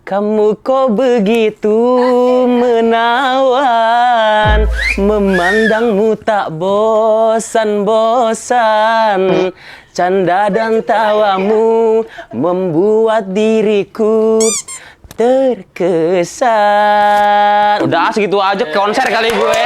Kamu kok begitu menawan, memandangmu tak bosan-bosan. Canda dan tawamu membuat diriku terkesan. Udah segitu aja konser kali gue.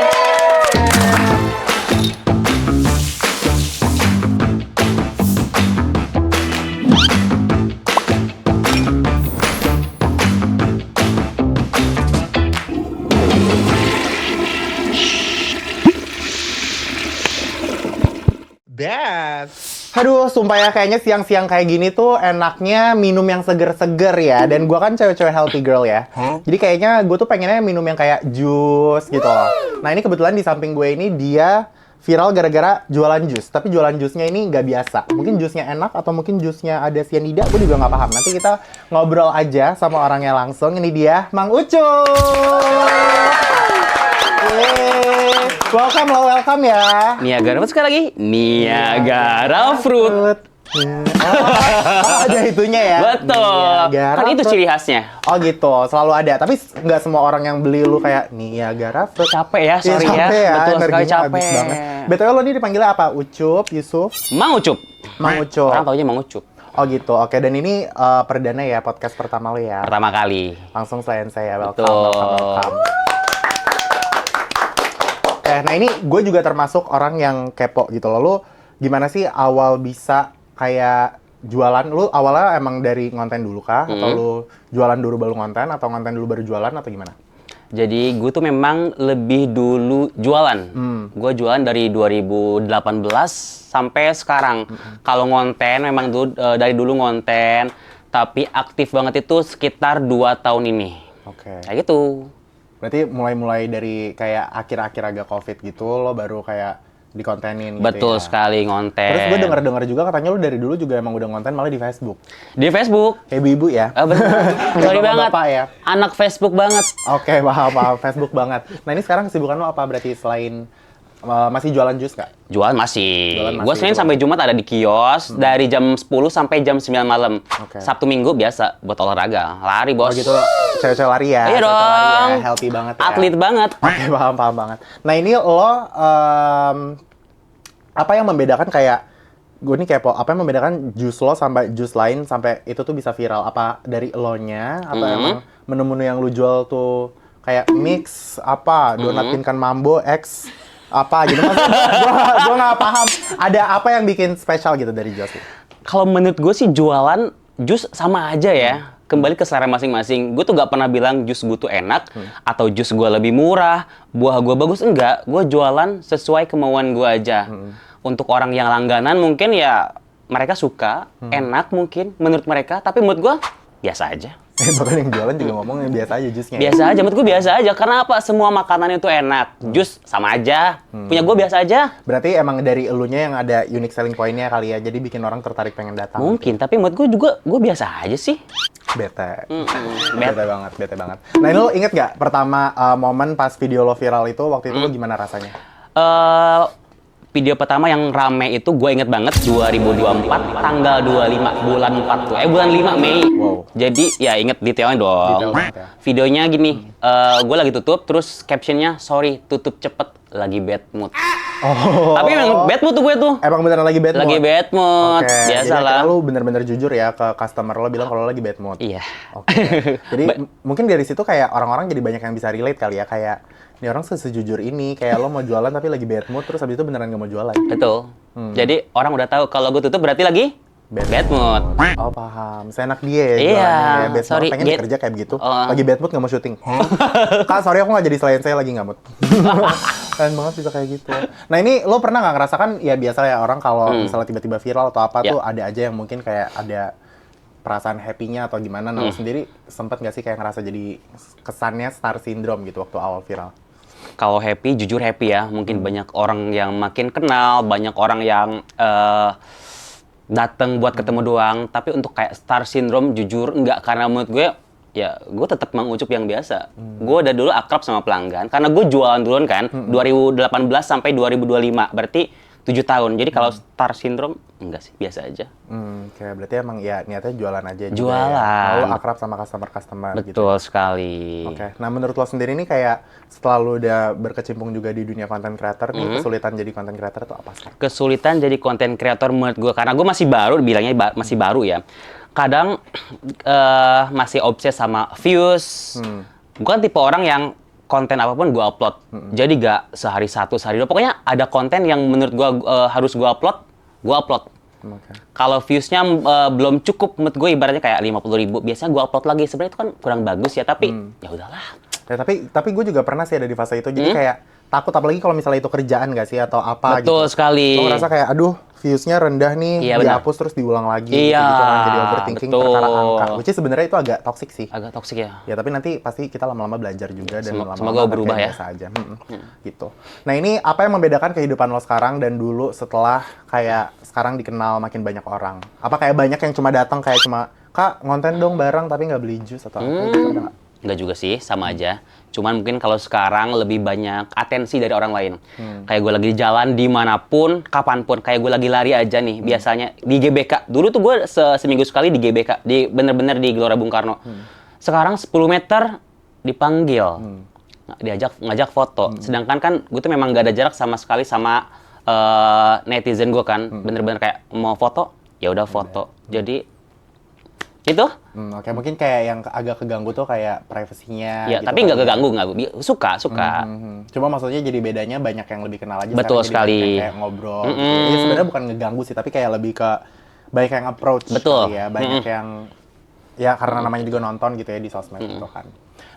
Aduh, sumpah ya, kayaknya siang-siang kayak gini tuh enaknya minum yang seger-seger ya. Dan gua kan cewek-cewek healthy girl ya. Jadi kayaknya gue tuh pengennya minum yang kayak jus gitu loh. Nah, ini kebetulan di samping gue ini dia viral gara-gara jualan jus. Tapi jualan jusnya ini nggak biasa. Mungkin jusnya enak atau mungkin jusnya ada cyanida, gue juga nggak paham. Nanti kita ngobrol aja sama orangnya langsung. Ini dia, Mang Ucup! Welcome ya. Niagara Fruit sekali lagi. Niagara Fruit. Ada itunya ya. Betul. Niagara Kan itu Fruit. ciri khasnya. Oh gitu, selalu ada. Tapi nggak semua orang yang beli lu kayak Niagara Fruit. Capek ya, sorry Iya, ya. capek ya. Betul sekali Energinya capek. habis banget. BTW lo ini dipanggilnya apa? Ucup, Yusuf? Mang Ucup. Mang Ucup. Orang taunya Mang Ucup. Oh gitu, oke. Dan ini perdana ya, podcast pertama lo ya? Pertama kali. Langsung selain saya, welcome, Betul. welcome. Nah ini gue juga termasuk orang yang kepo gitu loh. Lu gimana sih awal bisa kayak jualan? Lu awalnya emang dari ngonten dulu kah? Atau lu jualan dulu baru ngonten? Atau ngonten dulu baru jualan? Atau gimana? Jadi gue tuh memang lebih dulu jualan. Gue jualan dari 2018 sampai sekarang. Kalau ngonten memang dari dulu ngonten, tapi aktif banget itu sekitar 2 tahun ini. Oke. Kayak gitu. Berarti mulai dari kayak akhir-akhir agak COVID gitu, lo baru kayak dikontenin gitu. Betul ya? sekali ngonten. Terus gue denger juga katanya lo dari dulu juga emang udah ngonten malah di Facebook. Di Facebook. Kayak ibu-ibu ya? Bener. Sorry banget. Bapak ya? Anak Facebook banget. Oke, paham. Facebook banget. Nah ini sekarang kesibukan lo apa berarti selain masih jualan jus nggak? Jualan masih. Jualan masih, Gue Senin jualan. sampai Jumat ada di kios dari jam 10 sampai jam 9 malam. Oke. Sabtu Minggu biasa buat olahraga. Lari, Oh Bos. gitu, cewek-cewek lari ya? Iya Cewek-cewek lari ya, dong. healthy banget ya? Atlet banget. Oke, paham banget. Nah ini lo, apa yang membedakan kayak, gue nih kepo, apa yang membedakan jus lo sampai jus lain sampai itu tuh bisa viral? Apa dari lo-nya? Atau emang menu-menu yang lu jual tuh kayak mix, apa, donat pinkan mambo, X, apa gitu? Gue nggak paham. Ada apa yang bikin spesial gitu dari jus? Kalau menurut gue sih jualan jus sama aja ya. Kembali ke selera masing-masing. Gue tuh gak pernah bilang jus gue tuh enak atau jus gue lebih murah, buah gue bagus. Enggak, gue jualan sesuai kemauan gue aja. Untuk orang yang langganan mungkin ya mereka suka, enak mungkin menurut mereka, tapi menurut gue biasa aja. Bahkan yang jualan juga ngomong yang biasa aja jusnya. Biasa aja, menurut gue biasa aja. Karena apa? Semua makanan itu enak. Jus sama aja. Punya gue biasa aja. Berarti emang dari elunya yang ada unique selling point-nya kali ya, jadi bikin orang tertarik pengen datang. Mungkin, tapi menurut gue juga gue biasa aja sih. Bete. Bete. Bete banget. Nah ini lo inget gak pertama momen pas video lo viral itu, waktu itu lo gimana rasanya? Video pertama yang rame itu gue inget banget 2024 tanggal 25 bulan 4 tuh. Bulan 5 Mei. Wow. Jadi ya inget detailnya dong. Detail banget ya. Videonya gini, gue lagi tutup terus captionnya sorry tutup cepet lagi bad mood. Oh. Tapi emang bad mood tuh gue tuh. Emang beneran lagi bad mood? Lagi bad mood. Oke, Biasa jadi lah. akhirnya lo bener-bener jujur ya ke customer lo bilang kalau lo lagi bad mood? Iya. Oke. Jadi mungkin dari situ kayak orang-orang jadi banyak yang bisa relate kali ya, kayak ini orang sejujur ini, kayak lo mau jualan tapi lagi bad mood, terus habis itu beneran gak mau jualan. Betul. Jadi orang udah tahu kalau gue tutup berarti lagi bad mood. Oh paham, seenak dia ya Iya, jualannya ya. Bad mood, sorry, pengen kerja kayak begitu. Oh. Lagi bad mood gak mau syuting. Kak, sorry aku gak jadi selain saya lagi gak mood. Keren banget bisa kayak gitu. Nah ini lo pernah gak ngerasakan, ya biasa ya orang kalau misalnya tiba-tiba viral atau apa tuh ada aja yang mungkin kayak ada perasaan happy-nya atau gimana. Nah lo sendiri sempet gak sih kayak ngerasa jadi kesannya star syndrome gitu waktu awal viral? Kalau happy, jujur happy ya. Mungkin banyak orang yang makin kenal, banyak orang yang datang buat ketemu doang. Tapi untuk kayak star syndrome, jujur enggak. Karena menurut gue, ya gue tetap Mang Ucup yang biasa. Gue udah dulu akrab sama pelanggan. Karena gue jualan duluan kan, 2018 sampai 2025. Berarti 7 tahun. Jadi kalau star syndrome, enggak sih, biasa aja. Kayak berarti emang ya niatnya jualan aja juga Jualan. ya. Mau akrab sama customer gitu. Betul sekali. Oke, nah menurut lo sendiri nih kayak setelah lo udah berkecimpung juga di dunia content creator nih, kesulitan jadi content creator itu apa sekarang? Kesulitan jadi konten kreator menurut gue, karena gue masih baru, bilangnya masih baru ya. Kadang masih obses sama views. Gue kan tipe orang yang konten apapun gue upload. Jadi gak sehari satu, sehari dua. Pokoknya ada konten yang menurut gue harus gue upload, gue upload. Oke. Kalau viewsnya belum cukup, menurut gue ibaratnya kayak 50.000, biasanya gue upload lagi. Sebenarnya itu kan kurang bagus ya, tapi ya udahlah. Ya, tapi gue juga pernah sih ada di fase itu. Jadi kayak takut, apalagi kalau misalnya itu kerjaan nggak sih atau apa Betul gitu. sekali. Lo ngerasa kayak, aduh viewsnya rendah nih, Iya, benar. dihapus terus diulang lagi. Iya, gitu kan. Jadi overthinking betul. perkara angka. Which is sebenarnya itu agak toxic sih. Agak toksik ya. Ya tapi nanti pasti kita lama-lama belajar juga dan lama-lama semoga berubah kayak ya. biasa aja. Gitu. Nah ini apa yang membedakan kehidupan lo sekarang dan dulu setelah kayak sekarang dikenal makin banyak orang? Apa kayak banyak yang cuma datang kayak cuma, Kak ngonten dong bareng tapi nggak beli jus atau apa gitu, ada nggak? Enggak juga sih, sama aja. Cuman mungkin kalau sekarang lebih banyak atensi dari orang lain. Kayak gue lagi di jalan dimanapun, kapanpun. Kayak gue lagi lari aja nih, biasanya di GBK. Dulu tuh gue seminggu sekali di GBK, bener-bener di Gelora Bung Karno. Sekarang 10 meter dipanggil, ngajak foto. Sedangkan kan gue tuh memang gak ada jarak sama sekali sama netizen gue kan. Bener-bener kayak mau foto, ya udah foto. Jadi itu. Oke, mungkin kayak yang agak keganggu tuh kayak privasinya. Ya, gitu tapi kan nggak ya. keganggu, nggak. Suka. Cuma maksudnya jadi bedanya banyak yang lebih kenal aja. Betul sekarang jadi banyak sekali. yang kayak ngobrol. Gitu. Ya sebenarnya bukan ngeganggu sih, tapi kayak lebih ke banyak yang approach. Betul. Kali ya, banyak yang ya karena namanya juga nonton gitu ya di sosmed gitu kan.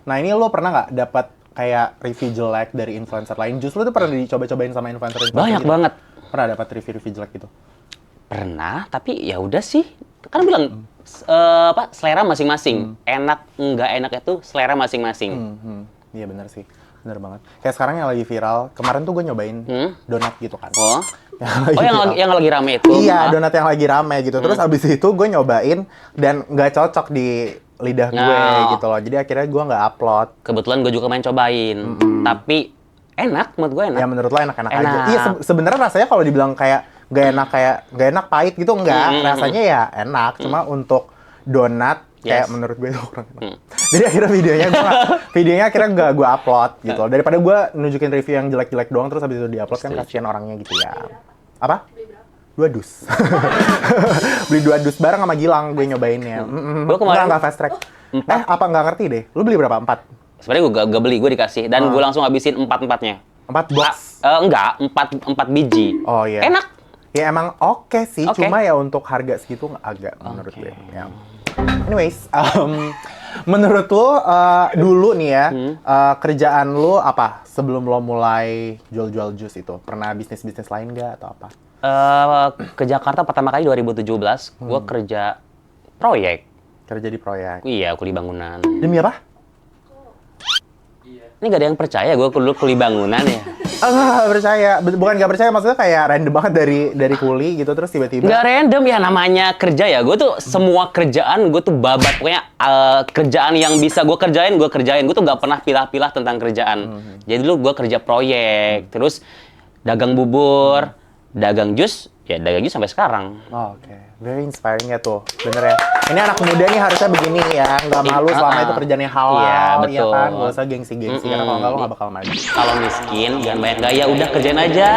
Nah ini lo pernah nggak dapat kayak review jelek dari influencer lain? Justru tuh pernah dicoba-cobain sama influencer Banyak gitu? banget. Pernah dapat review jelek gitu? Pernah, tapi ya udah sih. Kan bilang selera masing-masing. Enak nggak enak itu selera masing-masing. Iya benar sih, benar banget. Kayak sekarang yang lagi viral, kemarin tuh gue nyobain donat gitu kan. Oh, viral. yang lagi rame itu. Iya, donat yang lagi rame gitu. Terus abis itu gue nyobain dan nggak cocok di lidah gue gitu loh. Jadi akhirnya gue nggak upload. Kebetulan gue juga main cobain. Tapi enak, menurut gue enak. Ya menurut lo enak-enak aja. Enak. Iya sebenarnya rasanya kalau dibilang kayak nggak enak pahit gitu enggak. Rasanya ya enak. Cuma untuk donat kayak menurut gue itu kurang enak. Jadi akhirnya videonya akhirnya nggak gue upload gitu loh. Daripada gue nunjukin review yang jelek-jelek doang terus habis itu diupload kan kasihan orangnya gitu ya. Apa? 2 dus. Beli 2 dus bareng sama Gilang gue nyobainnya. Lu kemarin nggak fast track. Apa nggak ngerti deh. Lu beli berapa? 4? Sebenarnya gue gak beli, gue dikasih. Dan gue langsung habisin 4-4-nya. 4 box? Enggak, 4 biji. Oh iya. Enak. Ya emang oke sih, Oke. cuma ya untuk harga segitu agak menurut gue. Ya. Anyways, menurut lo dulu nih ya, kerjaan lo apa sebelum lo mulai jual-jual jus itu? Pernah bisnis-bisnis lain nggak atau apa? Ke Jakarta pertama kali 2017, gue kerja proyek. Kerja di proyek. Iya, kuli bangunan. Demi apa? Ini gak ada yang percaya gue dulu kuli bangunan ya. Nggak percaya. Bukan nggak percaya, maksudnya kayak random banget dari kuli gitu, terus tiba-tiba. Nggak random ya, namanya kerja ya. Gue tuh semua kerjaan gue tuh babat. Pokoknya kerjaan yang bisa gue kerjain. Gue tuh nggak pernah pilah-pilah tentang kerjaan. Jadi dulu gue kerja proyek, terus dagang bubur, dagang jus, ya dagang jus sampai sekarang. Oh, oke. Very inspiring ya tuh, bener ya. Ini anak muda nih harusnya begini ya, nggak malu selama itu kerjanya halal, Iya, ya betul. kan? Gak usah gengsi-gengsi, karena kalau nggak lo nggak bakal maju. Kalau miskin, jangan banyak gaya, udah kerjain aja.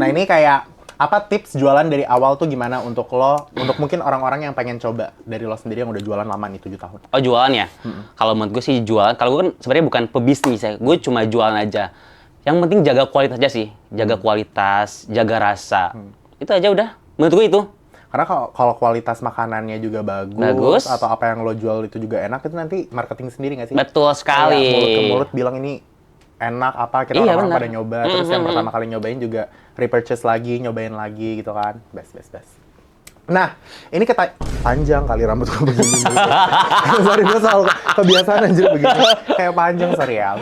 Nah ini kayak, apa tips jualan dari awal tuh gimana untuk lo, untuk mungkin orang-orang yang pengen coba dari lo sendiri yang udah jualan lama nih 7 tahun? Oh, jualan ya? Kalau menurut gue sih jualan, kalau gue kan sebenarnya bukan pebisnis ya, gue cuma jualan aja. Yang penting jaga kualitas aja sih, jaga kualitas, jaga rasa. Itu aja udah, menurut gue itu. Karena kalau kualitas makanannya juga bagus, atau apa yang lo jual itu juga enak, itu nanti marketing sendiri nggak sih? Betul sekali. Kayak mulut ke mulut bilang ini enak apa, kita Iya, orang-orang benar. pada nyoba, terus yang pertama kali nyobain juga repurchase lagi, nyobain lagi gitu kan. Best. Nah, ini panjang kali rambut gue begini. Sorry, gue selalu kebiasaan anjir begini. Kayak panjang, sorry ya.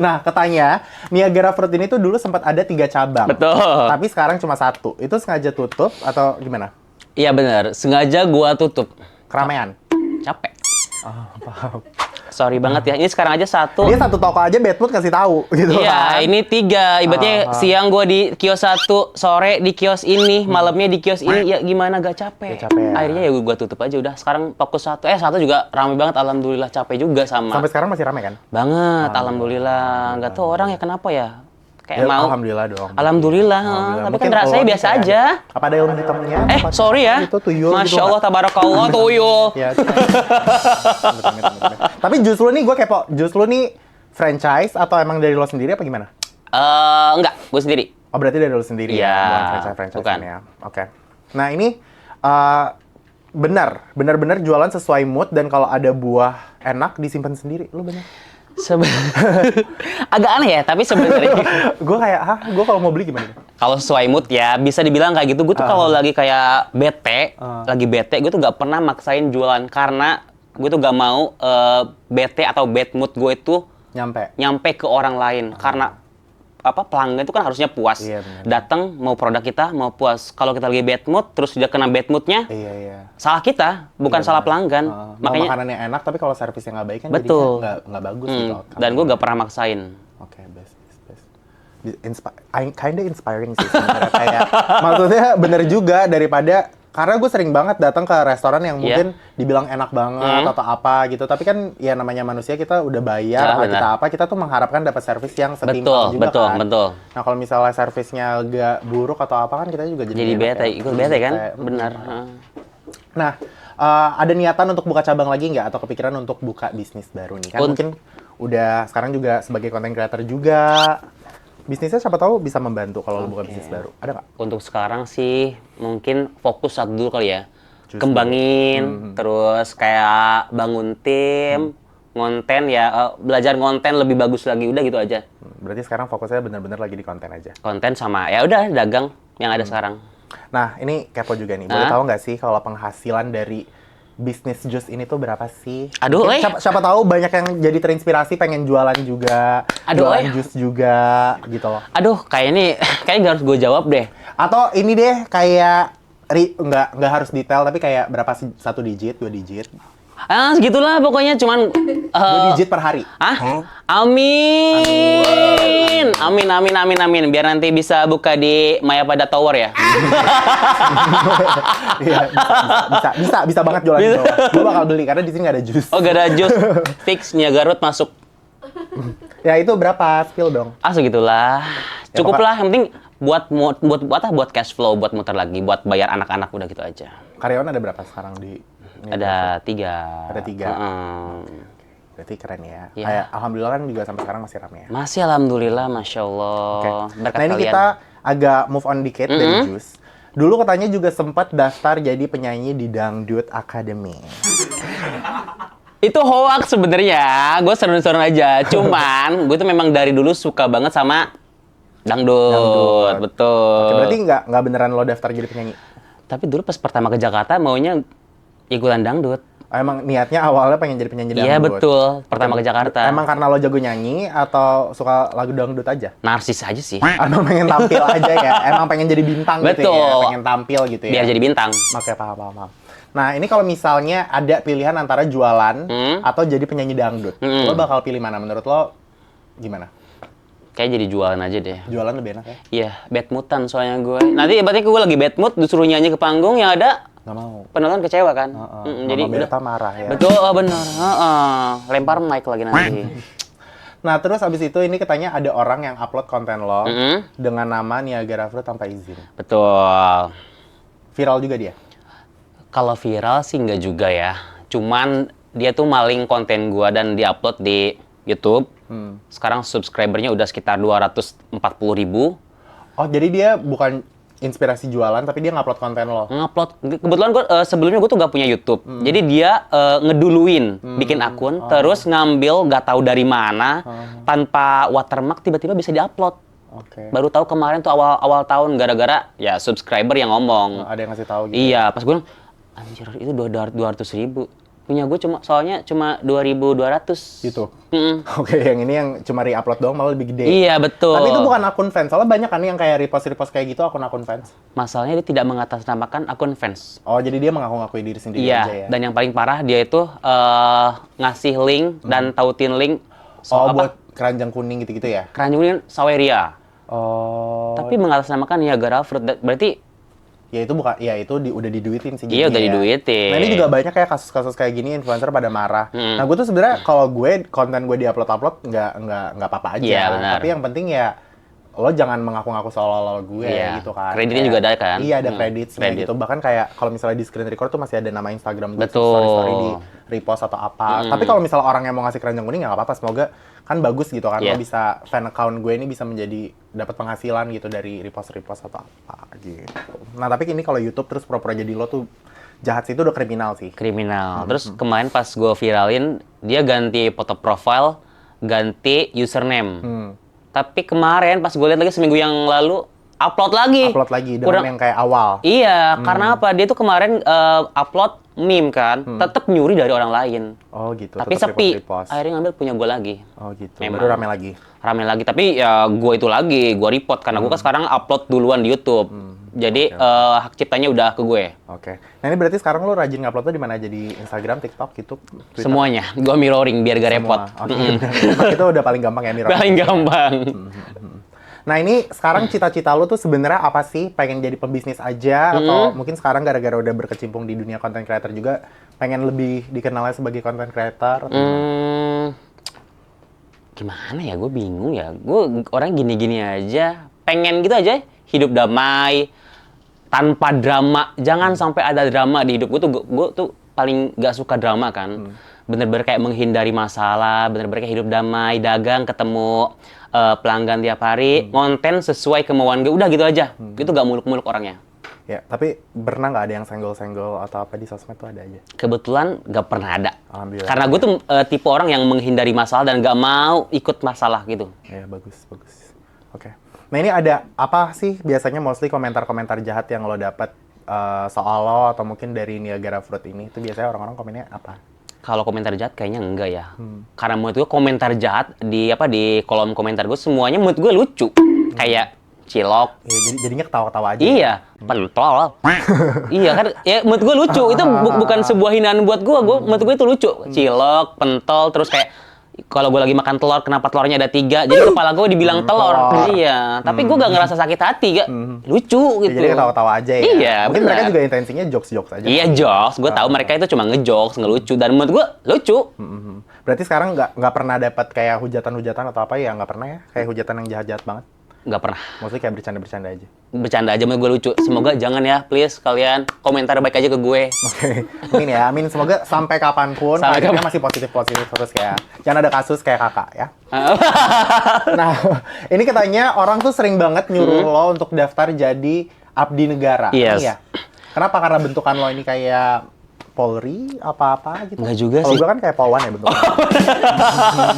Nah, katanya Niagara Fruit ini tuh dulu sempat ada 3 cabang. Betul. Tapi sekarang cuma 1. Itu sengaja tutup atau gimana? Iya benar, sengaja gua tutup. Keramaian? Capek. Oh, paham. Sorry banget ya. Ini sekarang aja satu. Dia satu toko aja bad mood kasih tahu gitu Iya, kan. ini 3. Ibaratnya siang gue di kios 1, sore di kios ini, malamnya di kios ini. Ya gimana, gak capek. Gak capek ya. Akhirnya ya gue tutup aja udah. Sekarang fokus 1. 1 juga rame banget, alhamdulillah. Capek juga sama. Sampai sekarang masih rame kan? Banget, alhamdulillah. Gak tau orang ya kenapa ya. Ya, Kayak mau. alhamdulillah dong. Alhamdulillah. Tapi Mungkin kan rasanya telurnya biasa kayak aja. Apa ada ilmu hitamnya? Sorry ya. Itu tuyul gitu. Masya Allah, tabarakallah, tuyul. Ya. Tapi jus lu nih gue kepo. Jus lu nih franchise atau emang dari lo sendiri apa gimana? Enggak, gue sendiri. Oh berarti dari lo sendiri Iya, ya? Bukan franchise bukan. ya? Oke. Nah ini benar-benar jualan sesuai mood dan kalau ada buah enak disimpan sendiri. Lu bener? Agak aneh ya, tapi sebenarnya Gue kayak, gue kalau mau beli gimana? kalau sesuai mood ya bisa dibilang kayak gitu. Gue tuh kalau lagi kayak bete, gue tuh gak pernah maksain jualan karena gue tuh gak mau bete atau bad mood gue itu nyampe ke orang lain. Karena pelanggan itu kan harusnya puas. Iya, benar. Datang mau produk kita mau puas. Kalau kita lagi bad mood terus dia kena bad moodnya, Iya. salah kita, bukan salah pelanggan. Makanya makanannya enak tapi kalau servisnya nggak baik kan Betul. jadinya nggak bagus gitu. Dan gue gak pernah maksain. Oke, best. Kinda inspiring sih sebenarnya kayak maksudnya bener juga daripada karena gue sering banget datang ke restoran yang mungkin dibilang enak banget atau apa gitu, tapi kan ya namanya manusia kita udah bayar Ya, atau benar. kita apa kita tuh mengharapkan dapat servis yang setimpal juga kan. Betul. Nah kalau misalnya servisnya agak buruk atau apa kan kita juga jadi Jadi enak bete, ya. ikut bete kan? Bete. Benar. Nah, ada niatan untuk buka cabang lagi nggak? Atau kepikiran untuk buka bisnis baru nih? Kan mungkin udah sekarang juga sebagai content creator juga. Bisnisnya siapa tahu bisa membantu kalau lu buka bisnis baru. Ada nggak? Untuk sekarang sih mungkin fokus satu dulu kali ya. Kembangin, terus kayak bangun tim, ngonten ya, belajar ngonten lebih bagus lagi, udah gitu aja. Berarti sekarang fokusnya benar-benar lagi di konten aja. Konten sama ya udah dagang yang ada sekarang. Nah, ini kepo juga nih. Boleh tahu nggak sih kalau penghasilan dari bisnis jus ini tuh berapa sih? Aduh, Mungkin siapa tahu banyak yang jadi terinspirasi pengen jualan juga, jualan jus juga gitu loh. Aduh, kayaknya nggak harus gue jawab deh. Atau ini deh kayak nggak harus detail tapi kayak berapa sih, 1 digit, 2 digit, Segitulah pokoknya cuman 2 digit per hari. Amin. Biar nanti bisa buka di Mayapada Tower ya. Iya, bisa banget jualan di bawah. Gue bakal beli karena di sini nggak ada jus. Oh, gak ada jus. Fix Nia Garut masuk. Ya itu berapa? Spill dong. Segitulah. Cukup lah, yang penting buat cash flow, buat muter lagi, buat bayar anak-anak, udah gitu aja. Karyawan ada berapa sekarang di? Ada 3. Ada 3. Berarti keren ya. Iya. Kayak alhamdulillah kan juga sampai sekarang masih rame ya. Masih alhamdulillah, Masya Allah. Oke. Berkat Nah ini kalian. kita agak move on dikit dari jus. Dulu katanya juga sempat daftar jadi penyanyi di Dangdut Academy. Itu hoax sebenarnya. Gue seru-seru aja. Cuman gue tuh memang dari dulu suka banget sama dangdut. Betul. Oke, berarti nggak beneran lo daftar jadi penyanyi? Tapi dulu pas pertama ke Jakarta maunya ikutan dangdut. Oh, emang niatnya awalnya pengen jadi penyanyi dangdut? Iya betul. Pertama ke Jakarta. Emang karena lo jago nyanyi atau suka lagu dangdut aja? Narsis aja sih. Emang pengen tampil aja ya? Emang pengen jadi bintang gitu ya? Betul. Pengen tampil gitu ya? Biar jadi bintang. Oke, paham. Nah, ini kalau misalnya ada pilihan antara jualan atau jadi penyanyi dangdut, lo bakal pilih mana? Menurut lo gimana? Kayak jadi jualan aja deh. Jualan lebih enak ya? Iya, bad moodan soalnya gue. Nanti berarti gue lagi bad mood, disuruh nyanyi ke panggung, yang ada Nggak mau. penonton kecewa kan. Jadi Mama Berta marah ya. Betul, benar. Lempar mic lagi nanti. Nah, terus abis itu ini katanya ada orang yang upload konten lo dengan nama Niagara Fruit tanpa izin. Betul. Viral juga dia? Kalau viral sih nggak juga ya. Cuman dia tuh maling konten gua dan diupload di YouTube. Sekarang subscribernya udah sekitar 240.000. Oh, jadi dia bukan inspirasi jualan, tapi dia ngupload konten lo? Ngupload. Kebetulan gua sebelumnya gua tuh nggak punya YouTube. Jadi dia ngeduluin bikin akun, terus ngambil nggak tahu dari mana, tanpa watermark tiba-tiba bisa diupload. Oke. Baru tahu kemarin tuh awal tahun gara-gara ya subscriber yang ngomong. Ada yang ngasih tahu gitu? Iya, pas gue bilang, anjir itu 200.000. Punya gue soalnya cuma 2.200. Gitu. Mm-mm. Oke, yang ini yang cuma re-upload doang malah lebih gede. Iya, betul. Tapi itu bukan akun fans. Soalnya banyak kan yang kayak repost-repost kayak gitu akun-akun fans. Masalahnya dia tidak mengatasnamakan akun fans. Oh, jadi dia mengaku-ngakui diri sendiri Iya, aja ya. dan yang paling parah dia itu ngasih link dan tautin link soal buat keranjang kuning gitu-gitu ya? keranjang Saweria. Oh. Tapi mengatasnamakan Niagara Fruit. Berarti Ya itu bukan, ya itu udah diduitin sih. iya, jadinya udah ya. diduitin. Nah ini juga banyak kayak kasus-kasus kayak gini influencer pada marah. Nah gue tuh sebenarnya kalau gue konten gue diupload nggak apa-apa aja. Iya, benar. Tapi yang penting ya lo jangan mengaku-ngaku seolah-olah gue Iya. gitu kan. Kreditnya Kayak- juga ada kan? Iya ada kredit Kredit. gitu. Bahkan kayak kalau misalnya di screen record tuh masih ada nama Instagram gue, Betul. story di repost atau apa. Tapi kalau misalnya orang yang mau ngasih keranjang kuning nggak apa-apa. Semoga kan bagus gitu kan. Iya. Lo bisa fan account gue ini bisa menjadi dapat penghasilan gitu dari repost atau apa gitu. Nah tapi ini kalau YouTube terus pura-pura jadi lo tuh jahat sih, itu udah kriminal sih. Kriminal. Terus kemarin pas gue viralin, dia ganti foto profile, ganti username. Tapi kemarin pas gue lihat lagi seminggu yang lalu, upload lagi. Upload lagi dengan yang kayak awal. Iya, karena apa? Dia tuh kemarin upload meme kan, tetap nyuri dari orang lain. Oh gitu. Tapi tetap sepi. repost. Akhirnya ngambil punya gue lagi. Oh gitu. Memang. Baru rame lagi. Rame lagi, tapi ya gue itu lagi, gue report karena gue kan sekarang upload duluan di YouTube. Jadi hak ciptanya udah ke gue. Oke. Nah ini berarti sekarang lo rajin ngupload tuh di mana aja? Di Instagram, TikTok, YouTube, Twitter? Semuanya, gue mirroring biar gak repot. Semua. Oke. benar. Itu udah paling gampang ya nih. Paling gampang. Nah ini sekarang cita-cita lo tuh sebenarnya apa sih? Pengen jadi pembisnis aja atau mungkin sekarang gara-gara udah berkecimpung di dunia content creator juga pengen lebih dikenalnya sebagai content creator? Atau gimana? Gimana ya? Gue bingung ya. Gue orang gini-gini aja. Pengen gitu aja. Hidup damai. Tanpa drama. Jangan sampai ada drama di hidup. Gue tuh paling gak suka drama kan. Bener-bener kayak menghindari masalah. Bener-bener kayak hidup damai. Dagang, ketemu pelanggan tiap hari. Konten sesuai kemauan gue. Udah gitu aja. Itu gak muluk-muluk orangnya. Ya, tapi pernah nggak ada yang senggol-senggol atau apa di sosmed tuh ada aja? Kebetulan gak pernah ada. Alhamdulillah. Karena gue tuh tipe orang yang menghindari masalah dan gak mau ikut masalah gitu. Ya, bagus. Oke. Nah, ini ada apa sih biasanya mostly komentar-komentar jahat yang lo dapet soal lo atau mungkin dari Niagara Fruit ini? Itu biasanya orang-orang komennya apa? Kalau komentar jahat kayaknya enggak ya. Karena menurut gue komentar jahat di kolom komentar gue semuanya menurut gue lucu. Kayak cilok. Ya, jadinya ketawa-ketawa aja. Iya, pentol. Iya kan, ya menurut gue lucu. Itu bukan sebuah hinaan buat gue. Menurut gue itu lucu. Cilok, pentol, terus kayak kalau gue lagi makan telur, kenapa telurnya ada 3? Jadi kepala gue dibilang telur. Iya, tapi gue gak ngerasa sakit hati, gak lucu Ya, gitu. jadi ketawa-tawa aja ya. Iya, Mungkin mereka benar. juga intensinya jokes-jokes aja. Iya, jokes. Gue tahu mereka itu cuma ngejokes, ngelucu. Dan menurut gue lucu. Berarti sekarang nggak pernah dapat kayak hujatan-hujatan atau apa ya? Nggak pernah ya? Kayak hujatan yang jahat-jahat banget? Nggak pernah. Maksudnya kayak bercanda-bercanda aja. Bercanda aja menurut gue lucu. Semoga jangan ya, please kalian komentar baik aja ke gue. Oke, amin ya, amin. Semoga sampai kapanpun Sampai karirnya masih positif-positif terus kayak. Jangan ada kasus kayak kakak ya. Nah, ini katanya orang tuh sering banget nyuruh lo untuk daftar jadi abdi negara. Yes. Iya. Kenapa? Karena bentukan lo ini kayak Polri apa-apa gitu. Nggak juga Kalau sih. gue kan kayak Polwan ya bentuknya.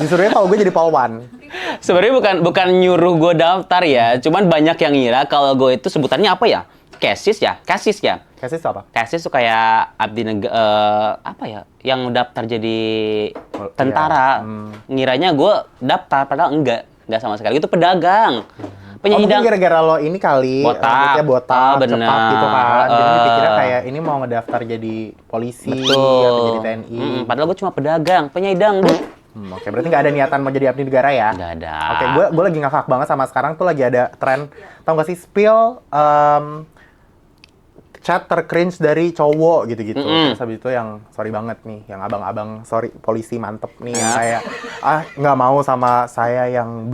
Disuruhnya kalau gue jadi Polwan. Sebenarnya bukan nyuruh gue daftar ya, cuman banyak yang ngira kalau gue itu sebutannya apa ya? Kasis ya? Kasis itu apa? Kasis tuh kayak abdi negara, apa ya? Yang daftar jadi tentara. Ngiranya gue daftar, padahal enggak sama sekali. Itu pedagang. Oh, mungkin Penyidang. gara-gara lo ini kali, Botak. rambutnya botak, Oh, bener. cepat gitu kan. Jadi dipikirnya kayak ini mau ngedaftar jadi polisi atau jadi TNI. Padahal gue cuma pedagang, penyidang. Oke, berarti nggak ada niatan mau jadi abdi negara ya? Nggak ada. Oke, gue lagi ngakak banget sama sekarang tuh lagi ada tren, tau gak sih, spill chat tercringe dari cowok gitu-gitu. Terus habis itu yang, sorry banget nih, yang abang-abang, sorry, polisi mantep nih, yang kayak, nggak mau sama saya yang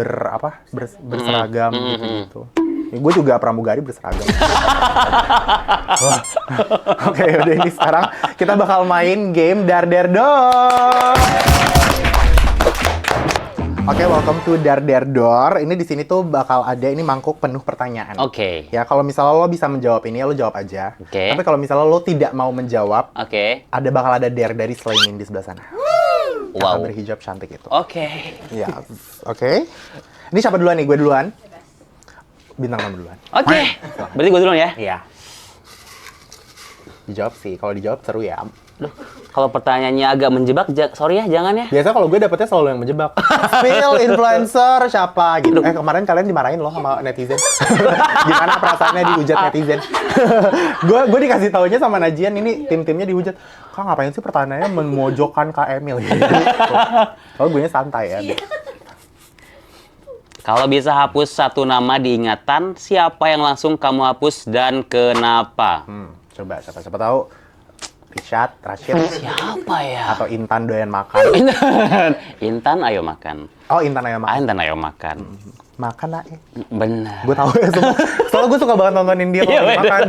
berseragam gitu-gitu. Gue juga pramugari berseragam. Wah. Oke, udah ini sekarang kita bakal main game Dar Der Dor. Oke, welcome to Dar Der Dor. Ini di sini tuh bakal ada ini mangkuk penuh pertanyaan. Oke. Ya, kalau misalnya lo bisa menjawab ini, ya lo jawab aja. Oke. Tapi kalau misalnya lo tidak mau menjawab, Oke. bakal ada dare dari Slaymin di sebelah sana. Yang Wow. berhijab cantik itu. Oke. Ya, oke. Ini siapa duluan nih? Gue duluan. Bintang tamu duluan. Oke. Berarti gue duluan ya? Iya. Dijawab sih. Kalau dijawab seru ya. Duh, kalau pertanyaannya agak menjebak, sorry ya, jangan ya. Biasa kalau gue dapetnya selalu yang menjebak. Spill influencer siapa gitu. Kemarin kalian dimarahin loh sama netizen. Gimana perasaannya dihujat netizen? Gue dikasih taunya sama Najian, ini tim-timnya dihujat. Kak ngapain sih pertanyaannya memojokkan Kak Emil gitu. Kalau gue nya santai ya. Kalau bisa hapus satu nama di ingatan, siapa yang langsung kamu hapus dan kenapa? Coba siapa tahu Rashid. Siapa ya? Atau Intan doyan makan. Intan ayo makan. Oh, Intan ayo makan. Intan ayo makan. Makan lah. Benar. Gue tahu ya semua. Soalnya gue suka banget nontonin dia kalau makan,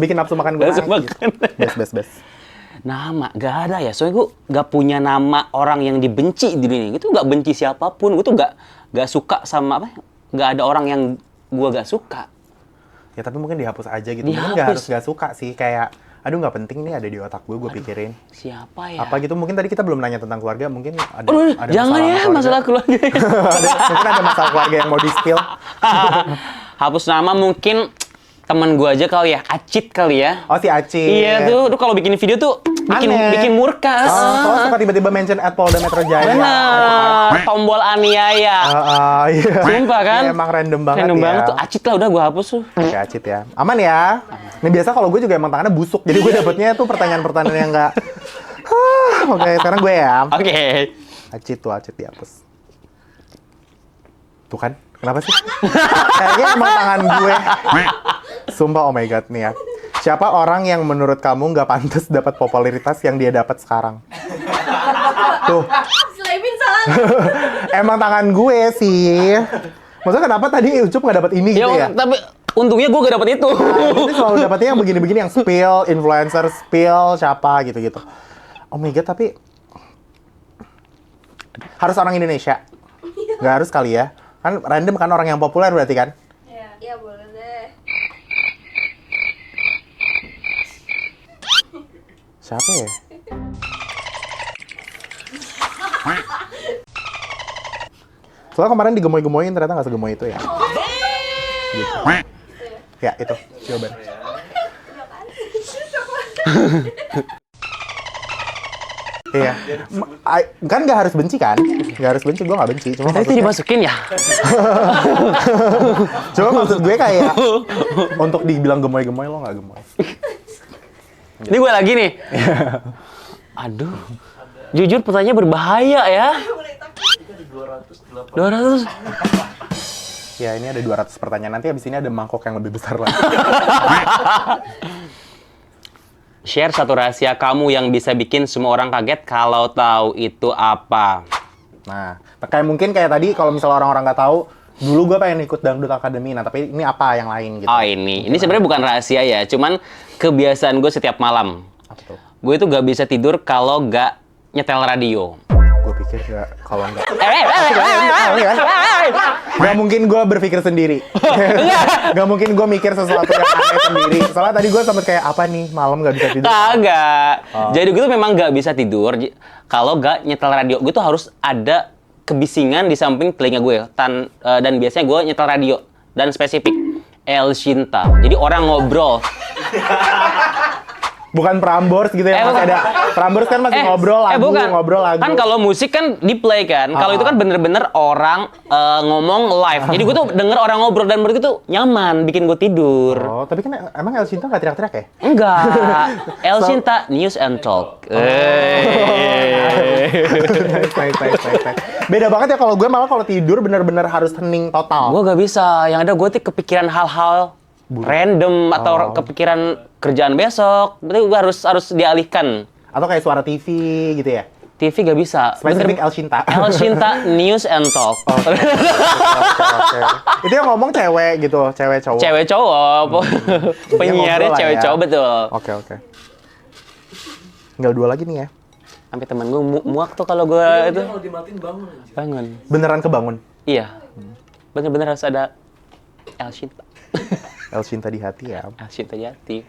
bikin nafsu makan gue. Best. Nama gak ada ya. Soalnya gue gak punya nama orang yang dibenci di dunia. Gue tuh gak benci siapapun. Gue tuh gak suka sama apa? Gak ada orang yang gue gak suka. Ya tapi mungkin dihapus aja gitu. Mungkin gak harus gak suka sih. Kayak aduh nggak penting nih ada di otak gue pikirin. Siapa ya? Apa gitu, mungkin tadi kita belum nanya tentang keluarga, mungkin ada jangan ya masalah keluarga. Mungkin ada masalah keluarga yang mau di-spill. Hapus nama mungkin temen gue aja kali ya, Acit kali ya. Oh si Acit. Iya tuh kalau bikin video tuh bikin murka. Soalnya suka tiba-tiba mention at Polda Metro Jaya. Benar, tombol aniaya. Iya. Sumpah kan? Iya, emang random banget random ya. banget tuh, Acit lah udah gue hapus tuh. Oke Acit ya, aman ya. Ini biasa kalau gue juga emang tangannya busuk, jadi gue dapetnya tuh pertanyaan-pertanyaan yang nggak. Oke, sekarang gue ya. Oke. Acit dihapus. Tuh kan, kenapa sih? Kayaknya emang tangan gue. Sumpah, oh my god nih ya. Siapa orang yang menurut kamu nggak pantas dapat popularitas yang dia dapat sekarang? Tuh. Selaimin salah. Emang tangan gue sih. Maksudnya kenapa tadi Ucup nggak dapat ini gitu ya? Tapi untungnya gue gak dapet itu. Ini selalu dapetnya yang begini-begini, yang spill, influencer spill, siapa gitu-gitu. Oh my god, tapi harus orang Indonesia? Nggak harus kali ya? Kan random kan orang yang populer berarti kan? Iya, boleh deh. Siapa ya? Soalnya kemarin digemoy-gemoyin ternyata nggak segemoy itu ya. Gitu. Ya, itu jawaban. Iya. Kan nggak harus benci kan? Nggak harus benci, gue nggak benci. Cuma Itu dimasukin ya? Cuma maksud gue kayak untuk dibilang gemoy-gemoy, lo nggak gemoy. Ini gue lagi nih. Aduh. Jujur pertanyaannya berbahaya ya. 200. Ya, ini ada 200 pertanyaan. Nanti abis ini ada mangkok yang lebih besar lagi. Share satu rahasia kamu yang bisa bikin semua orang kaget kalau tahu itu apa. Nah, mungkin kayak tadi kalau misalnya orang-orang nggak tahu, dulu gue pengen ikut Dangdut Academy. Nah, tapi ini apa yang lain gitu? Oh ini sebenarnya bukan rahasia ya, cuman kebiasaan gue setiap malam. Apa tuh? Gue itu gak bisa tidur kalau gak nyetel radio. Gue pikir kalau nggak. Gak mungkin gue berpikir sendiri. Gak mungkin gue mikir sesuatu yang aneh sendiri. Soalnya tadi gue sempet kayak, apa nih, malam gak bisa tidur. Kagak. Jadi gue tuh memang gak bisa tidur kalau gak nyetel radio. Gue tuh harus ada kebisingan di samping telinga gue. Dan biasanya gue nyetel radio. Dan spesifik, El Shinta. Jadi orang ngobrol. Bukan Prambors gitu ya, masih ada. Prambors kan masih ngobrol lagu. Kan kalau musik kan di play kan. Kalau itu kan bener-bener orang ngomong live. Jadi gue tuh denger orang ngobrol dan menurut gue tuh nyaman, bikin gue tidur. Oh, tapi kan emang El Shinta nggak teriak-teriak ya? Enggak. El Shinta News and Talk. Beda banget ya kalau gue, malah kalau tidur bener-bener harus hening total. Gue gak bisa. Yang ada gue tuh kepikiran hal-hal random atau kepikiran kerjaan besok. Berarti gue harus dialihkan. Atau kayak suara TV gitu ya? TV gak bisa. Spesifik El Shinta. El Shinta News and Talk. Oke. Itu yang ngomong cewek gitu, cewek cowok. Cewek cowok. Penyiarnya ngobrol lah cewek ya. cowok betul. Oke. Tinggal 2 lagi nih ya. Sampai temen gue muak tuh kalau gue itu. Kalau dimatiin bangun aja. Bangun. Beneran kebangun? Iya. Bener-bener harus ada El Shinta. El Shinta di hati ya. El Shinta Jati.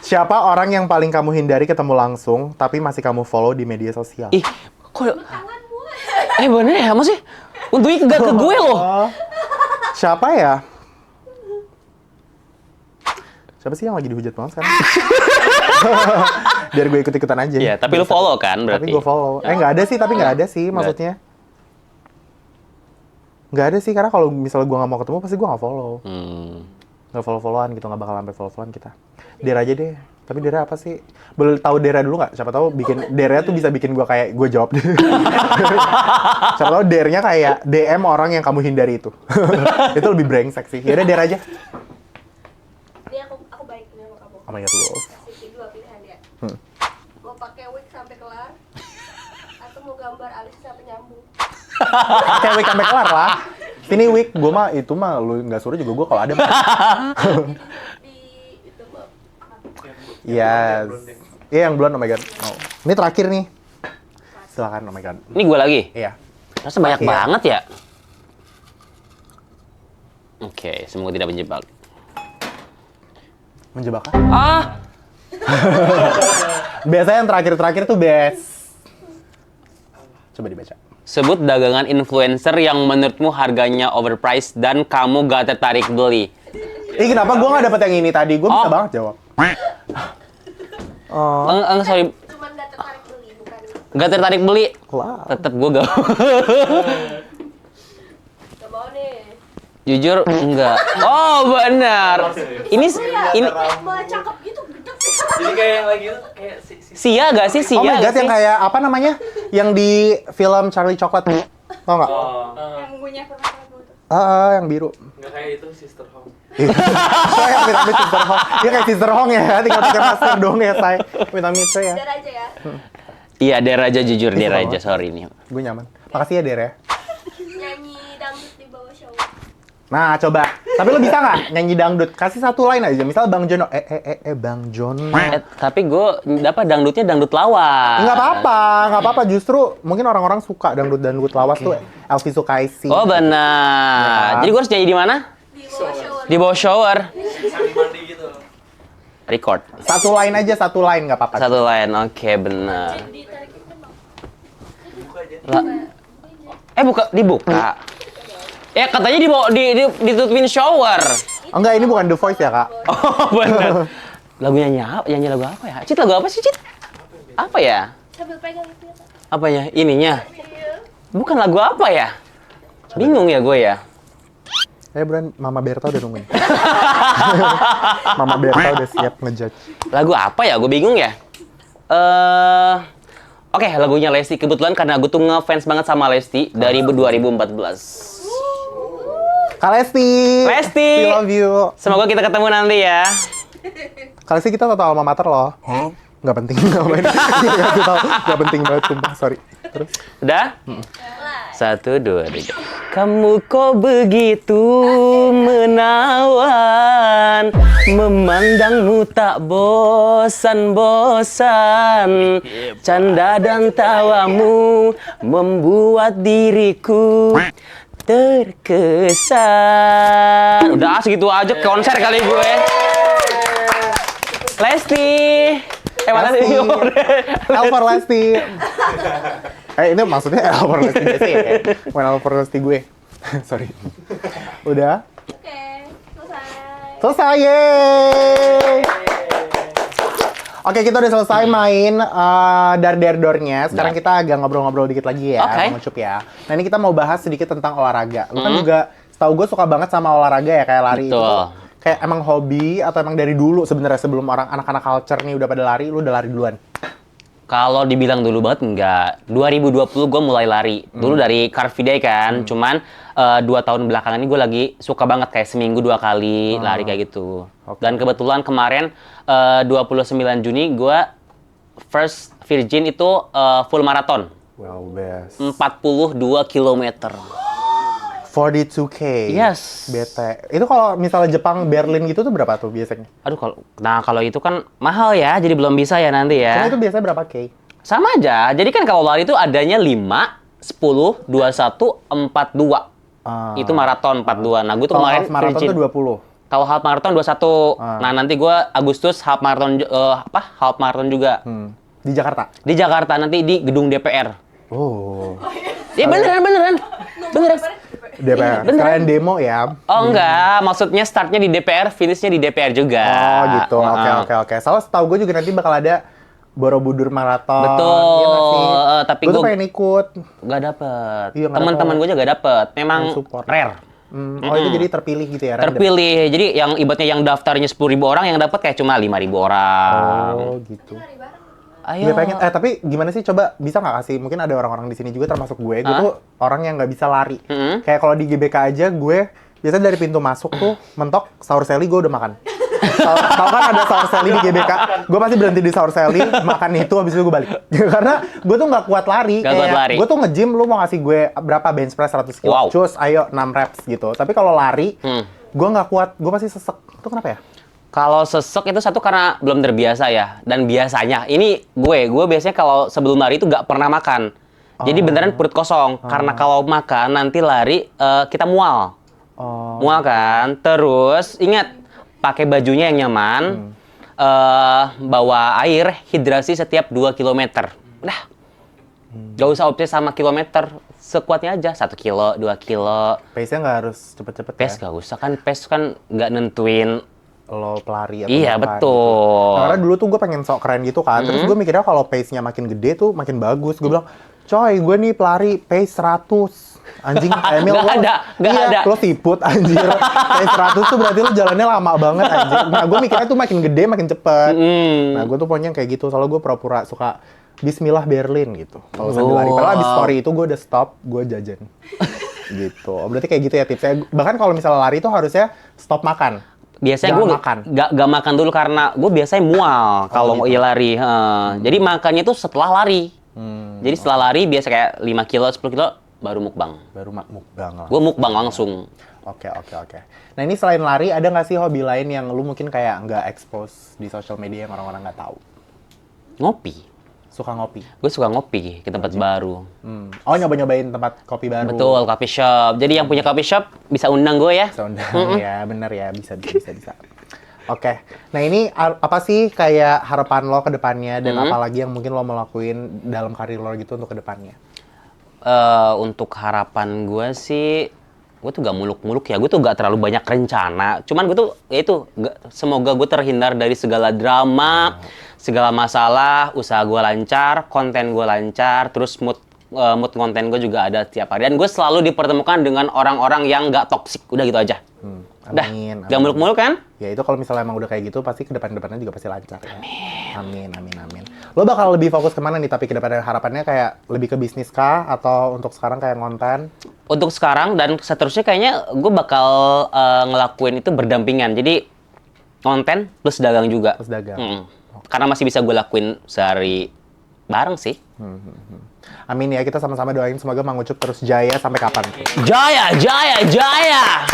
Siapa orang yang paling kamu hindari ketemu langsung, tapi masih kamu follow di media sosial? Ih, kok... bener ya, masih? Untungnya gak ke gue loh. Siapa ya? Siapa sih yang lagi dihujat banget sekarang? Biar gue ikut-ikutan aja. Iya, tapi lu follow kan berarti? Tapi gue follow. Nggak ada sih, tapi nggak ada sih maksudnya. Nggak ada sih, karena kalau misalnya gue nggak mau ketemu, pasti gue nggak follow. Nggak follow-followan gitu, nggak bakal sampai follow-followan kita. Dera aja deh. Tapi Dera apa sih? Boleh tahu Dera dulu nggak? Siapa tahu Dera tuh bisa bikin gue kayak gue jawab deh. Siapa tahu Dernya kayak DM orang yang kamu hindari itu. Itu lebih brengsek sih. Yaudah Dera aja. Ini aku baik ini sama kamu. Oh my god, love. Kasih dua pilihan ya. Mau pakai wig sampai kelar atau mau gambar alis sampai nyambung. Kayak wig sampai kelar lah. Sini wig, gue mah itu mah lu nggak suruh juga gue kalau ada. Mah. Di itu mah. Yes. Iya yang blonde, oh my god. Oh. Ini terakhir nih. Silakan, oh my god. Ini gue lagi? Iya. Rasa banyak Iya. banget ya? Oke, semoga tidak menjebak. Menjebak kan? Ah! Biasanya yang terakhir-terakhir tuh best. Coba dibaca. Sebut dagangan influencer yang menurutmu harganya overpriced dan kamu gak tertarik beli. Ih kenapa gue nggak dapet yang ini tadi? Gue bisa Oh. banget jawab. Oh, Sorry, Cuman gak tertarik beli, bukan. gak tertarik beli. wow. Tetep gue gak. Gak mau nih. Jujur, enggak. Oh, benar. Ini Malah cakep gitu, gedek. Jadi kayak yang lagi itu kayak Sia gak sih? Sia Oh my gak god, yang sih? kayak apa namanya? Yang di film Charlie Chocolate. Tau nggak? Yang punya pernah itu. Yang biru. nggak kayak itu Sister Home. Saya vitamin Sister Hong. Dia kayak Sister Hong ya, tinggal pakai masker dong ya, say. Vitamin C ya. Dar aja ya. Iya, Der aja jujur, Der Sama. aja. Sorry nih. Gue nyaman. Makasih ya, Der ya. Nyanyi dangdut di bawah show. Nah, coba. Tapi lo bisa nggak nyanyi dangdut? Kasih satu line aja. Misal Bang Jono. Bang Jono. Tapi gue dapat dangdutnya dangdut lawas. Nggak apa-apa. Justru mungkin orang-orang suka dangdut lawas tuh. Elvi Sukaisi. Oh, benar. Ya. Jadi gue harus nyanyi di mana? Di bawah show. Di bawah shower. Sambil mandi gitu. Record. Satu line aja, satu line nggak apa-apa. Satu line. Oke, benar. Ditarik itu bang. Buka aja. Buka dibuka. Ya katanya ditutupin shower. Oh, enggak, ini bukan The Voice ya, Kak? Oh, benar. Lagunya nyanyi lagu apa ya? Cit, lagu apa sih, Cit? Apa ya? Sambil pegang itu ya. Apanya? Ininya. Iya. Bukan lagu apa ya? Bingung ya gue ya. Buruan, Mama Berta udah nungguin. Mama Berta udah siap ngejudge. Lagu apa ya? Gue bingung ya. Oke, lagunya Lesti. Kebetulan karena gue tuh ngefans banget sama Lesti dari 2014. Kak Lesti! Lesti! We love you. Semoga kita ketemu nanti ya. Kak Lesti kita satu alma mater loh. Nggak penting, ngapain. Nggak penting banget, sumpah. Sorry. Terus? Udah? 1, 2, 3. Kamu kok begitu menawan, memandangmu tak bosan-bosan. Canda dan tawamu membuat diriku terkesan. Udah segitu aja konser kali gue. Lesti. Mana Lesti. sih? L for Lesti. Ini maksudnya L for Lesti biasa ya? Bukan L for Lesti gue. Sorry. Udah? Oke, selesai. Selesai, yeay! Oke, kita udah selesai main dar-der-dornya. Sekarang kita agak ngobrol-ngobrol dikit lagi ya, Oke. Bang Ucup ya. Nah, ini kita mau bahas sedikit tentang olahraga. Lu kan juga, setahu gue suka banget sama olahraga ya, kayak lari itu. Betul. Tuh, kayak emang hobi atau emang dari dulu sebenarnya sebelum orang anak-anak culture nih udah pada lari, lu udah lari duluan? Kalau dibilang dulu banget enggak. 2020 gue mulai lari. Dulu dari Car Free Day kan. Cuman 2 tahun belakangan ini gue lagi suka banget kayak seminggu 2 kali lari kayak gitu. Oke. Dan kebetulan kemarin 29 Juni gue first virgin itu full marathon. Wow, best. 42 kilometer. 42K. Yes. BT. Itu kalau misalnya Jepang, Berlin gitu tuh berapa tuh biasanya? Aduh, kalau itu kan mahal ya, jadi belum bisa ya nanti Karena ya. itu biasanya berapa K? Sama aja. Jadi kan kalau lari itu adanya 5, 10, 21, 42. Itu maraton 42. Nah, gue tuh Kalau kemarin half marathon virgin. tuh 20. Kalau half marathon 21. Nah, nanti gue Agustus half marathon half marathon juga. Di Jakarta? Di Jakarta nanti di gedung DPR. Oh. Ya beneran. Beneran. DPR. Sekalian demo ya. Oh enggak, maksudnya startnya di DPR, finishnya di DPR juga. Oh gitu, Heeh. oke. Soalnya setahu gue juga nanti bakal ada Borobudur Marathon. Betul, Iya nggak sih? tapi gue tuh gua- pengen ikut. Gak dapet. Iya, nggak Teman-teman dapet. gue juga gak dapet. Memang Yang support. rare. Oh itu jadi terpilih gitu ya? random? Terpilih. Jadi yang ibaratnya yang daftarnya 10.000 orang, yang dapat kayak cuma 5.000 orang. Oh gitu. Lari bareng. Ayo. Iya pengen. Tapi gimana sih? Coba bisa nggak kasih? Mungkin ada orang-orang di sini juga termasuk gue. Gue tuh orang yang nggak bisa lari. Kayak kalau di GBK aja gue biasanya dari pintu masuk tuh mentok Saur Sally gue udah makan. Tahu kan ada Saur Sally di GBK? Gue pasti berhenti di Saur Sally, makan itu habis itu gue balik. Karena gue tuh nggak kuat lari. Nggak kuat lari. Gue tuh nge-gym, lu mau ngasih gue berapa bench press 100 kilo? Wow. Cus, ayo 6 reps gitu. Tapi kalau lari, gue nggak kuat. Gue pasti sesek. Itu kenapa ya? Kalau sesek itu satu karena belum terbiasa ya. Dan biasanya, ini gue biasanya kalau sebelum lari itu nggak pernah makan. Jadi beneran perut kosong. Karena kalau makan nanti lari kita mual. Oh. Mual kan. Terus ingat pakai bajunya yang nyaman. Bawa air hidrasi setiap 2 km. Udah. Gak usah obses sama kilometer. Sekuatnya aja 1 kilo, 2 kilo. Pace-nya nggak harus cepet-cepet Pace ya? gak usah kan. Pace kan nggak nentuin. Lo pelari atau Iya, bukan, betul. gitu. Nah, karena dulu tuh gue pengen sok keren gitu kan. Terus gue mikirnya kalau pace-nya makin gede tuh makin bagus. Gue bilang, coy gue nih pelari pace 100. Anjing, Emil Nggak ada. lo siput anjir. Pace 100 tuh berarti lo jalannya lama banget anjir. Nah gue mikirnya tuh makin gede makin cepet. Nah gue tuh pokoknya kayak gitu. Soalnya gue pura-pura suka Bismillah Berlin gitu. Kalau sambil lari. Padahal abis story itu gue udah stop, gue jajan. Gitu. Berarti kayak gitu ya tipsnya. Bahkan kalau misalnya lari tuh harusnya stop makan. Biasanya Jangan gue makan. gak makan dulu karena gue biasanya mual kalau mau gitu. lari. Jadi makannya tuh setelah lari. Jadi setelah lari biasa kayak 5 kilo, 10 kilo baru mukbang. Baru mukbang lah. Gue mukbang langsung. Oke. Nah ini selain lari, ada nggak sih hobi lain yang lu mungkin kayak nggak expose di social media yang orang-orang nggak tahu? Ngopi. Suka ngopi? Gue suka ngopi ke tempat baru. Oh nyoba-nyobain tempat kopi baru? Betul, coffee shop. Jadi yang punya coffee shop bisa undang gue ya. Bisa undang ya, bener ya, bisa. Oke, nah ini apa sih kayak harapan lo ke depannya dan apalagi yang mungkin lo mau lakuin dalam karir lo gitu untuk ke depannya? Untuk harapan gue sih, gue tuh gak muluk-muluk ya. Gue tuh gak terlalu banyak rencana. Cuman gue tuh, ya itu, semoga gue terhindar dari segala drama, segala masalah, usaha gue lancar, konten gue lancar, terus mood konten gue juga ada tiap hari. Dan gue selalu dipertemukan dengan orang-orang yang gak toksik. Udah gitu aja. Amin. Gak muluk-muluk kan? Ya itu kalau misalnya emang udah kayak gitu, pasti ke depannya juga pasti lancar ya. Amin. Lo bakal lebih fokus kemana nih, tapi ke depannya harapannya kayak lebih ke bisnis kah? Atau untuk sekarang kayak ngonten? Untuk sekarang dan seterusnya kayaknya gue bakal ngelakuin itu berdampingan. Jadi konten plus dagang juga. Plus dagang. Karena masih bisa gue lakuin sehari bareng sih. Amin ya, kita sama-sama doain semoga Mang Ucup terus jaya sampai kapan. Jaya, jaya, jaya!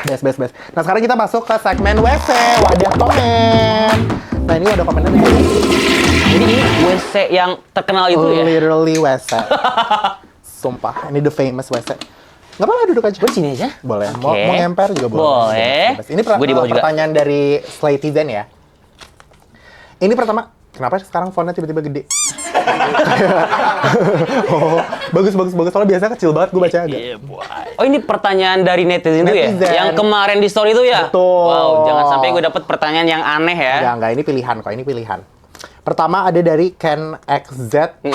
Best. Nah sekarang kita masuk ke segmen WC, wadah komen. Nah ini wadah komennya nih. Jadi ini WC yang terkenal itu ya? Literally WC. Sumpah, ini the famous WC. Nggak apa-apa duduk aja. Gue di sini aja. Boleh, Oke. mau ngemper juga boleh. Boleh. Bebas. Ini Gue di bawah juga. pertanyaan dari Slaytizen ya. Ini pertama, kenapa sekarang fontnya tiba-tiba gede? Oh, bagus. Soalnya biasanya kecil banget gue baca agak. Oh ini pertanyaan dari netizen itu ya? Netizen. Yang kemarin di story itu ya? Betul. Wow, jangan sampai gue dapet pertanyaan yang aneh ya. Enggak, ini pilihan kok, ini pilihan. Pertama ada dari Ken XZ _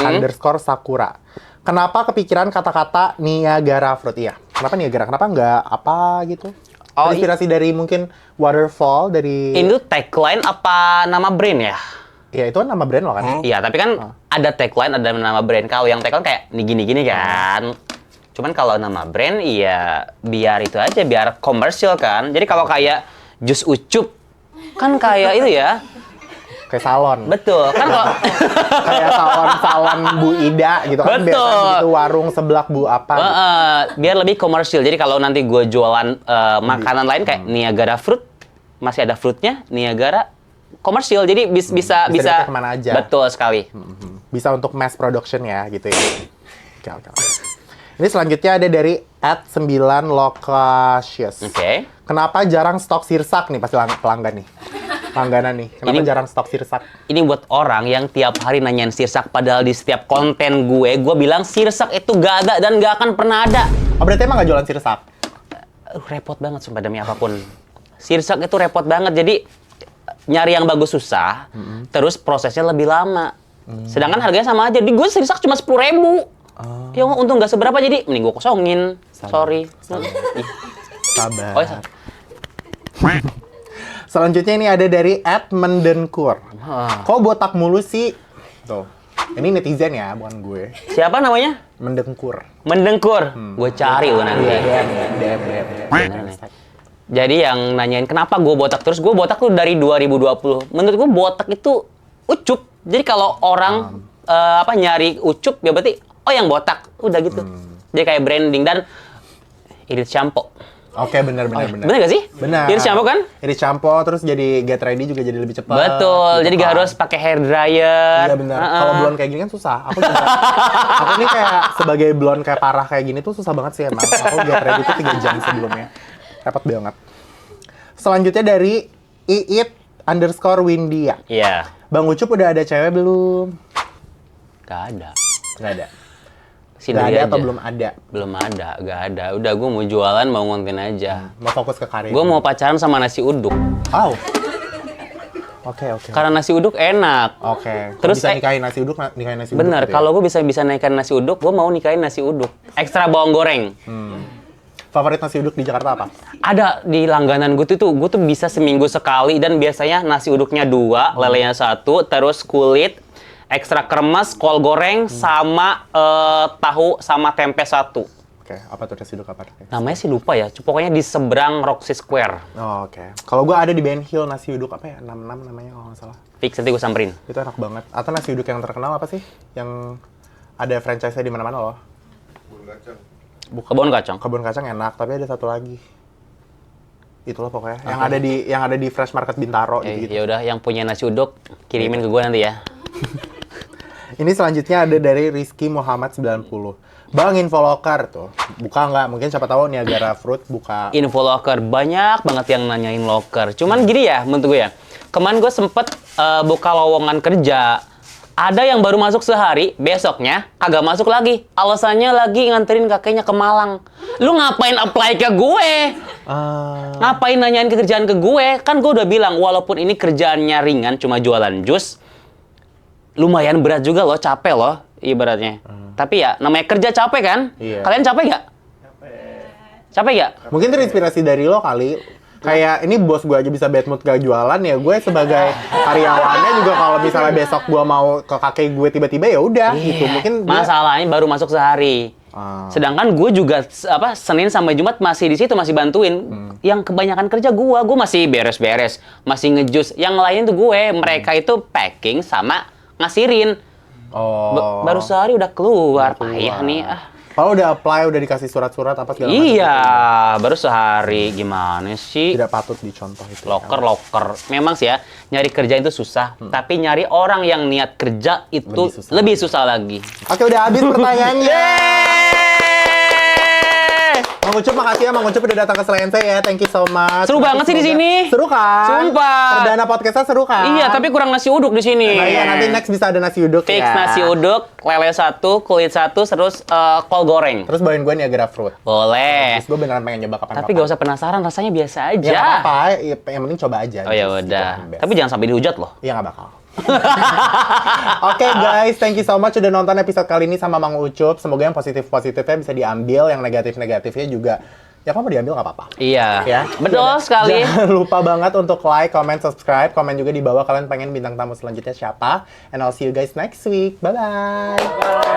Sakura. Kenapa kepikiran kata-kata Niagara Fruit? Iya, kenapa Niagara? Kenapa nggak apa gitu? Oh, Inspirasi dari mungkin waterfall dari... Ini tuh tagline apa nama brand ya? Ya itu kan nama brand lo kan? Iya, tapi kan ada tagline, ada nama brand. Kalau yang tagline kayak nih gini-gini kan. Cuman kalau nama brand, iya biar itu aja, biar komersil kan. Jadi kalau kayak jus ucup, kan kayak itu ya. Kayak salon. Betul, kan kalau... Kayak salon Bu Ida gitu kan. Betul. Biasanya gitu warung sebelah Bu apa gitu. Biar lebih komersil. Jadi kalau nanti gue jualan makanan lain kayak Niagara Fruit, masih ada fruitnya, Niagara komersil. Jadi bisa dipakai kemana aja. Betul sekali. Bisa untuk mass production ya gitu ya. Oke. Ini selanjutnya ada dari @9locasius. Oke. Kenapa jarang stok sirsak nih pasti pelanggan nih? Langganan nih. Kenapa Ini- jarang stok sirsak? Ini buat orang yang tiap hari nanyain sirsak, padahal di setiap konten gue bilang sirsak itu gak ada dan gak akan pernah ada. Oh berarti emang nggak jualan sirsak? Repot banget sumpah demi apapun. Sirsak itu repot banget. Jadi nyari yang bagus susah, terus prosesnya lebih lama. Sedangkan harganya sama aja. Di gue sirsak cuma 10.000. Ya untung nggak seberapa jadi mending gue kosongin. Sorry. Ih. Sabar. Oh, ya. Selanjutnya ini ada dari @mendenkur. Kok botak mulu sih? Tuh. Ini netizen ya, bukan gue. Siapa namanya? Mendengkur. Mendengkur. Gue cari lu nanti. DM. Jadi yang nanyain kenapa gue botak terus, gue botak tuh dari 2020. Menurut gue botak itu ucup. Jadi kalau orang nyari ucup ya berarti oh yang botak. Udah gitu. Jadi kayak branding dan irit shampoo. Oke, benar. Bener gak sih? Benar. Irit shampoo kan? Irit shampoo terus jadi get ready juga jadi lebih cepat. Betul. Gitu Jadi kan. gak harus pakai hair dryer. Iya benar. Kalau blonde kayak gini kan susah. Aku ini kayak sebagai blonde kayak parah kayak gini tuh susah banget sih emang. Aku get ready tuh 3 jam sebelumnya. Repot banget. Selanjutnya dari iit_windia. Iya. Bang Ucup udah ada cewek belum? Gak ada. Nggak ada. Sendiri Nggak ada aja. atau belum ada? Belum ada, gak ada. Udah gue mau jualan, mau ngonten aja. Mau fokus ke karir. Gue mau pacaran sama nasi uduk. Oh. Oke. Karena nasi uduk enak. Oke. Terus, Terus bisa nikahin nasi uduk, nikahin nasi uduk. Bener, gitu ya? kalau gue bisa naikin nasi uduk, gue mau nikahin nasi uduk. Ekstra bawang goreng. Favorit nasi uduk di Jakarta apa? Ada di langganan gue tuh bisa seminggu sekali dan biasanya nasi uduknya 2, lelenya 1, terus kulit, ekstra kremes, kol goreng, sama tahu sama tempe 1. Oke, apa tuh nasi uduk apa? Namanya sih lupa ya, pokoknya di seberang Roxy Square. Oh, oke. Kalau gue ada di Ben Hill nasi uduk apa ya? 66 namanya kalau nggak salah. Fix, nanti gue samperin. Itu enak banget. Atau nasi uduk yang terkenal apa sih? Yang ada franchise-nya di mana-mana loh. Kebun kacang. Kebun kacang enak, tapi ada satu lagi. Itulah pokoknya. Yang ada di Fresh Market Bintaro gitu. Ya udah, yang punya nasi uduk kirimin ke gue nanti ya. Ini selanjutnya ada dari Rizky Muhammad 90. Bang, Infolocker tuh. Buka nggak? Mungkin siapa tahu Niagara Fruit buka. Info locker, banyak banget yang nanyain locker. Cuman gini ya, menurut gue ya. Kemarin gue sempet buka lowongan kerja. Ada yang baru masuk sehari, besoknya kagak masuk lagi. Alasannya lagi nganterin kakeknya ke Malang. Lu ngapain apply ke gue? Ngapain nanyain kerjaan ke gue? Kan gue udah bilang, walaupun ini kerjaannya ringan, cuma jualan jus, lumayan berat juga loh, capek loh, ibaratnya. Tapi ya, namanya kerja capek kan? Iya. Kalian capek nggak? Capek nggak? Mungkin terinspirasi dari lo kali. Kayak ini bos gue aja bisa bad mood gak jualan ya, gue sebagai karyawannya juga kalau misalnya besok gue mau ke kakek gue tiba-tiba ya udah gitu. Mungkin dia- Masalahnya baru masuk sehari. Sedangkan gue juga Senin sampai Jumat masih di situ, masih bantuin. Yang kebanyakan kerja gue masih beres-beres, masih ngejus. Yang lain tuh mereka itu packing sama ngasirin. Oh. Baru sehari udah keluar, payah nih. Kalau udah apply, udah dikasih surat-surat apa segala macam. Iya, baru sehari. Gimana sih? Tidak patut dicontoh itu. Loker. Memang sih ya, nyari kerja itu susah. Tapi nyari orang yang niat kerja itu lebih susah lagi. Oke, udah habis pertanyaannya. Mang Ucup, makasih ya Mang Ucup udah datang ke Selense ya. Thank you so much. Seru banget sih di sini. Seru kan? Sumpah. Perdana podcastnya seru kan? Iya, tapi kurang nasi uduk di sini. Nah, iya, nanti next bisa ada nasi uduk Fix ya. nasi uduk, lele 1, kulit 1, terus kol goreng. Terus bawain gue Niagara Fruit. Boleh. Terus gue beneran pengen nyoba kapan-kapan. Tapi gak usah penasaran, rasanya biasa aja. Ya nggak apa-apa, yang penting coba aja. Oh ya Just udah. gitu kan, best. Tapi jangan sampai dihujat loh. Iya nggak bakal. Oke guys, thank you so much udah nonton episode kali ini sama Mang Ucup. Semoga yang positif-positifnya bisa diambil, yang negatif-negatifnya juga ya kamu diambil nggak apa-apa. Iya. Ya. Betul sekali. Jangan lupa banget untuk like, comment, subscribe. Komen juga di bawah kalian pengen bintang tamu selanjutnya siapa. And I'll see you guys next week. Bye-bye.